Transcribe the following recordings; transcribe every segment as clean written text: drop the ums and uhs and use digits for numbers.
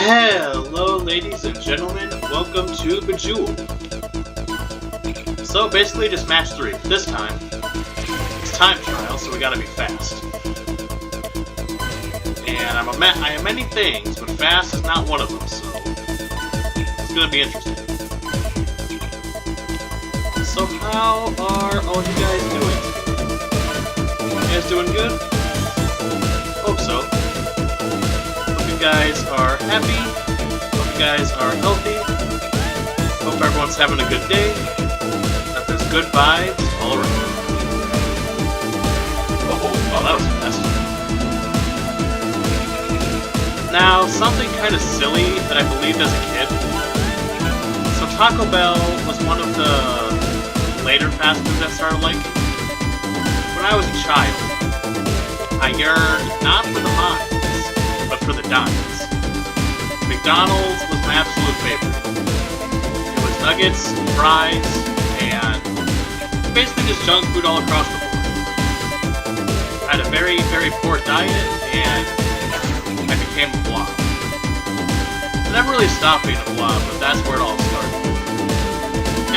Hello, ladies and gentlemen. Welcome to Bejeweled. So basically, just match 3. This time, it's time trial, so we gotta be fast. And I am many things, but fast is not one of them. So it's gonna be interesting. So how are all you guys doing? You guys doing good? Hope so. Hope you guys are happy. Hope you guys are healthy. Hope everyone's having a good day. That there's good vibes all around. Oh, that was fast. Now, something kind of silly that I believed as a kid. So Taco Bell was one of the later fast foods I started liking. When I was a child, I yearned not for the miles, but for the dimes. McDonald's was my absolute favorite. It was nuggets, fries, and basically just junk food all across the board. I had a very, very poor diet, and I became a blob. I never really stopped being a blob, but that's where it all started.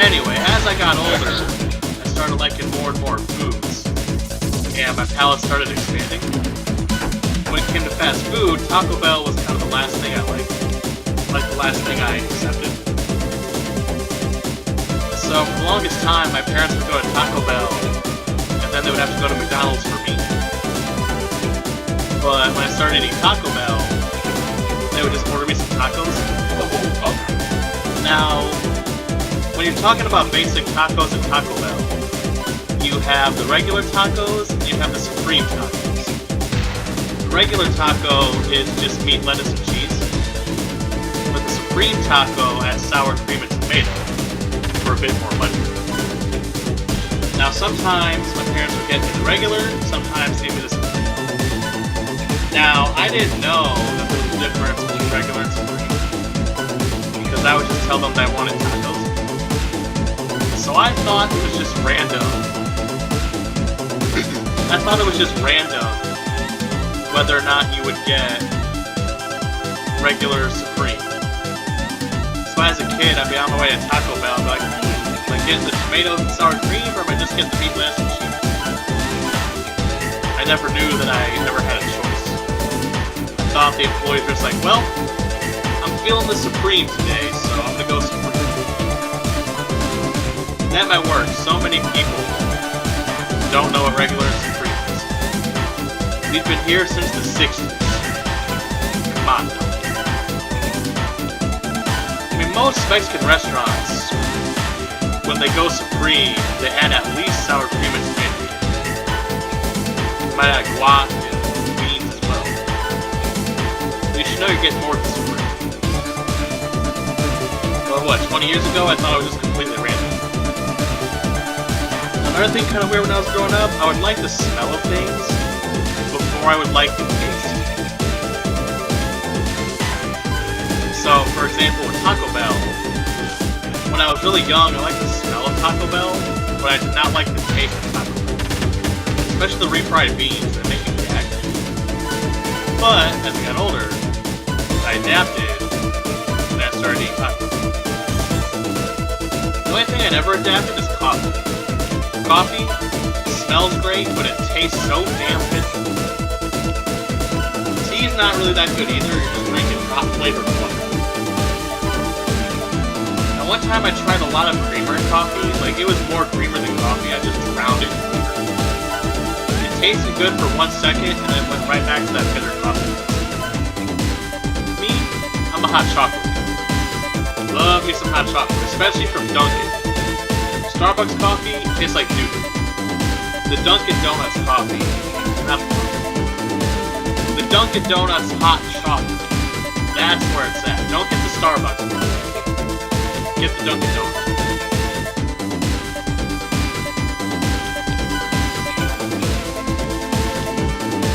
Anyway, as I got older, I started liking more and more foods, and my palate started expanding. When it came to fast food, Taco Bell was kind of the last thing I liked. Like the last thing I accepted. So for the longest time, my parents would go to Taco Bell, and then they would have to go to McDonald's for me. But when I started eating Taco Bell, they would just order me some tacos. Now, when you're talking about basic tacos at Taco Bell, you have the regular tacos, and you have the supreme tacos. The regular taco is just meat, lettuce, and cheese. But the supreme taco adds sour cream and tomato for a bit more money. Now sometimes my parents would get me the regular, sometimes they would the supreme. Now, I didn't know that there was a difference between regular and supreme, because I would just tell them that I wanted tacos. So I thought it was just random. I thought it was just random whether or not you would get regular supreme. So as a kid, I'd be on my way to Taco Bell, I'd be like, am I getting the tomatoes and sour cream, or am I just getting the meat, lettuce, and cheese? I never knew that I ever had a choice. I thought the employees were just like, well, I'm feeling the supreme today, so I'm gonna go supreme. At my work, so many people don't know what regular and supreme is. We've been here since the 60s. Come on now. I mean, most Mexican restaurants, when they go supreme, they add at least sour cream and tomato. They might add guac and beans as well. You should know you're getting more than supreme. But what, 20 years ago, I thought it was just completely random. Another thing kind of weird when I was growing up, I would like the smell of things before I would like the taste. So, for example, with Taco Bell, when I was really young, I liked the smell of Taco Bell, but I did not like the taste of Taco Bell. Especially the refried beans that make me gag. But, as I got older, I adapted, and I started eating Taco Bell. The only thing I never adapted is coffee. Coffee smells great, but it tastes so damn bitter. Tea's not really that good either, you're just drinking hot flavored water. Now one time I tried a lot of creamer in coffee, like it was more creamer than coffee, I just drowned it in creamer. It tasted good for 1 second, and then went right back to that bitter coffee. Me, I'm a hot chocolate guy. Love me some hot chocolate, especially from Dunkin'. Starbucks coffee tastes like doo-doo. The Dunkin' Donuts coffee, not coffee. The Dunkin' Donuts hot chocolate. That's where it's at. Don't get the Starbucks coffee. Get the Dunkin' Donuts.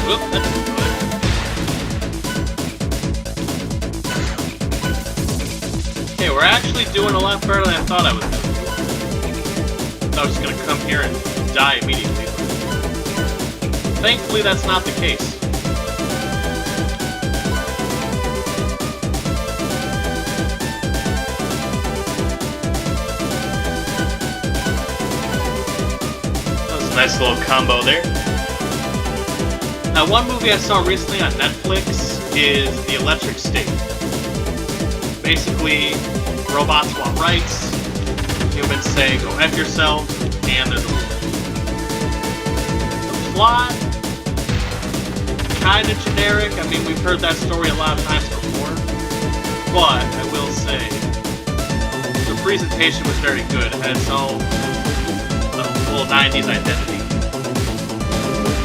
Oop, that's good. Okay, we're actually doing a lot better than I thought I was doing. I was just gonna come here and die immediately. Thankfully, that's not the case. Nice little combo there. Now, one movie I saw recently on Netflix is The Electric State. Basically, robots want rights, humans say go F yourself, and there's a war. The plot, kinda generic. I mean, we've heard that story a lot of times before, but I will say, the presentation was very good. It had its own little 90s identity.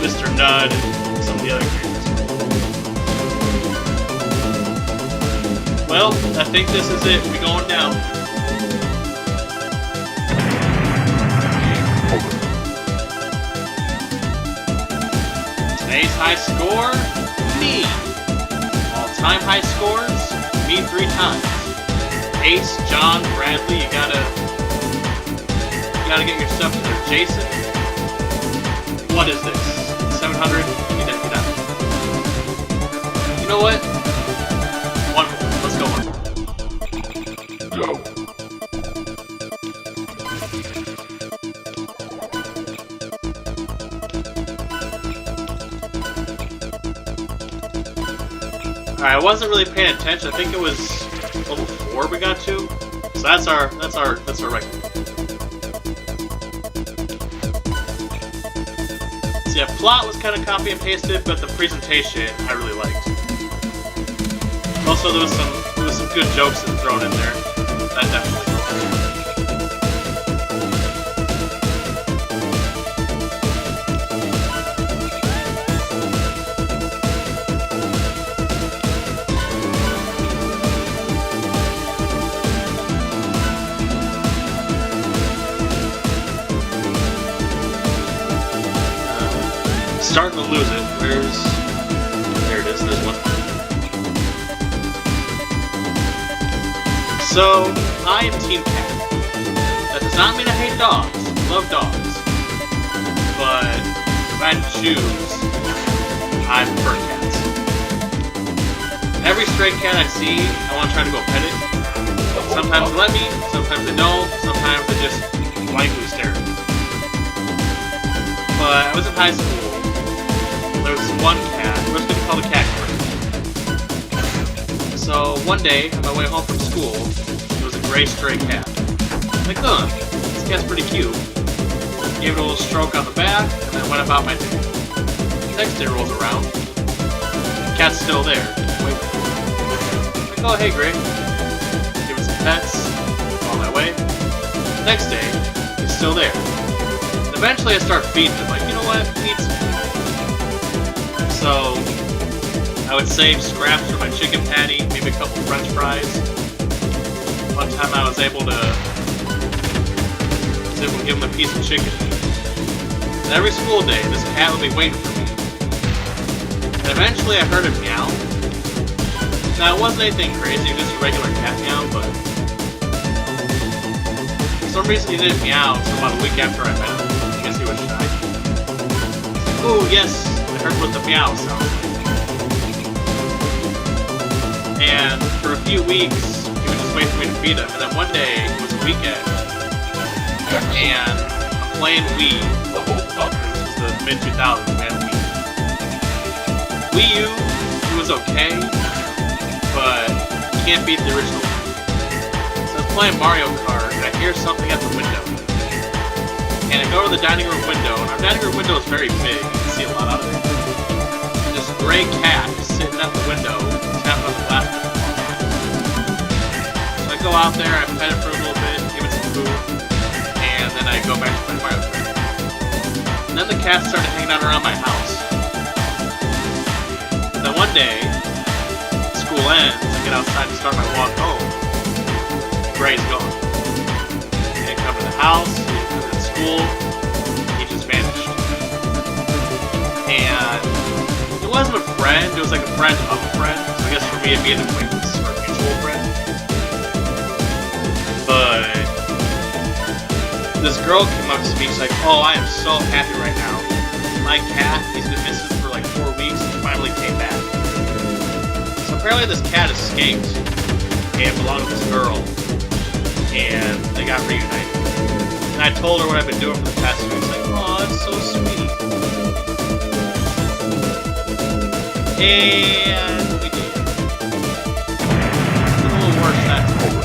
Mr. Nudd and some of the other characters. Well, I think this is it. We're going down. Today's high score, me. All-time high scores, me 3 times. Ace, John, Bradley, you gotta get your stuff to there. Jason, what is this? 700? Get out. You know what? One more. Let's go on. Alright, I wasn't really paying attention. I think it was level 4 we got to. So that's our record. So yeah, plot was kind of copy and pasted, but the presentation I really liked. Also, there was some good jokes thrown in there. That definitely helped. Starting to lose it. There it is, there's one. So, I am Team Cat. That does not mean I hate dogs. I love dogs. But, if I had to choose, I prefer cats. Every stray cat I see, I want to try to go pet it. Sometimes they let me, sometimes they don't, sometimes they just blankly stare at me. But I was in high school. There was one cat. We're just going to call the cat Gray. So one day, on my way home from school, there was a gray stray cat. I'm like, oh, this cat's pretty cute. Gave it a little stroke on the back, and then went about my day. Next day rolls around. The cat's still there. Wait. I'm like, oh, hey, Gray. Give it some pets. On my way. Next day, he's still there. And eventually I start feeding him. Like, you know what? He needs some food. So, I would save scraps for my chicken patty, maybe a couple french fries. One time I was able to give him a piece of chicken. And every school day, this cat would be waiting for me. And eventually I heard him meow. Now, it wasn't anything crazy, just a regular cat meow, but for some reason he didn't meow until about a week after I met him. I guess he was shy. Ooh, yes! I heard what the meow sounds like. And for a few weeks, he would just wait for me to feed him. And then one day, it was a weekend, and I'm playing Wii. This was the mid-2000s, we had Wii. Wii U, it was okay, but you can't beat the original one. So I was playing Mario Kart, and I hear something at the window. And I go to the dining room window, and our dining room window is very big. You can see a lot out of it. This gray cat is sitting at the window, tapping on the laptop. So I go out there, I pet it for a little bit, give it some food, and then I go back to play Mario Kart. And then the cat started hanging out around my house. And then one day, school ends, I get outside to start my walk home. Gray's gone. He didn't come to the house, he didn't come to the school, he just vanished. And it wasn't a friend, it was like a friend of a friend. So I guess for me it'd be an acquaintance or a mutual friend. But this girl came up to me, she's like, oh, I am so happy right now. My cat, he's been missing for like 4 weeks, and finally came back. So apparently this cat escaped and belonged to this girl, and they got reunited. And I told her what I've been doing for the past 2 weeks, like, oh, that's so sweet. And we did. A little worse that time.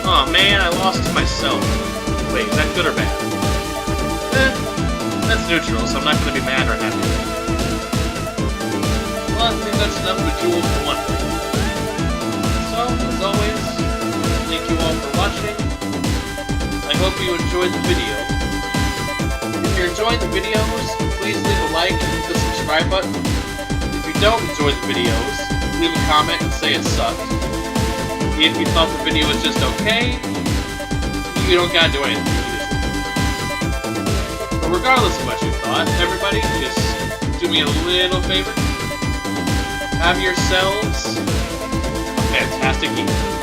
Oh man, I lost to myself. Wait, is that good or bad? That's neutral, so I'm not going to be mad or happy. Well, I think that's enough of a jewel for one day. So, as always, thank you all for watching. I hope you enjoyed the video. If you're enjoying the videos, please leave a like and hit the subscribe button. If you don't enjoy the videos, leave a comment and say it sucked. If you thought the video was just okay, you don't gotta do anything. But regardless of what you thought, everybody, just do me a little favor. Have yourselves a fantastic evening.